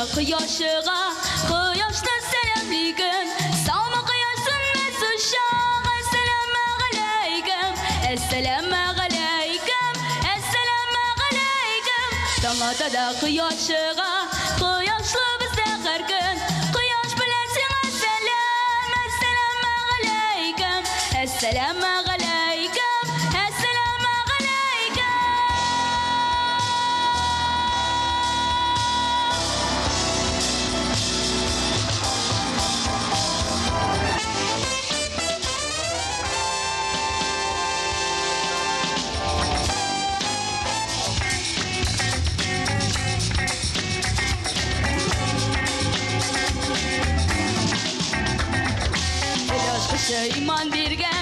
da kıyaşığa, kıyaşta selamligim. Sağma kıyaşsın mes uşağı. Esselamu aleyküm, esselamu aleyküm, esselamu aleyküm. Dağda da kıyaşığa, kıyaşlı bizde her gün. Kıyaş bilensin esselam, esselamu aleyküm, esselamu aleyküm, esselamu aleyküm. El aşkı iman birgen.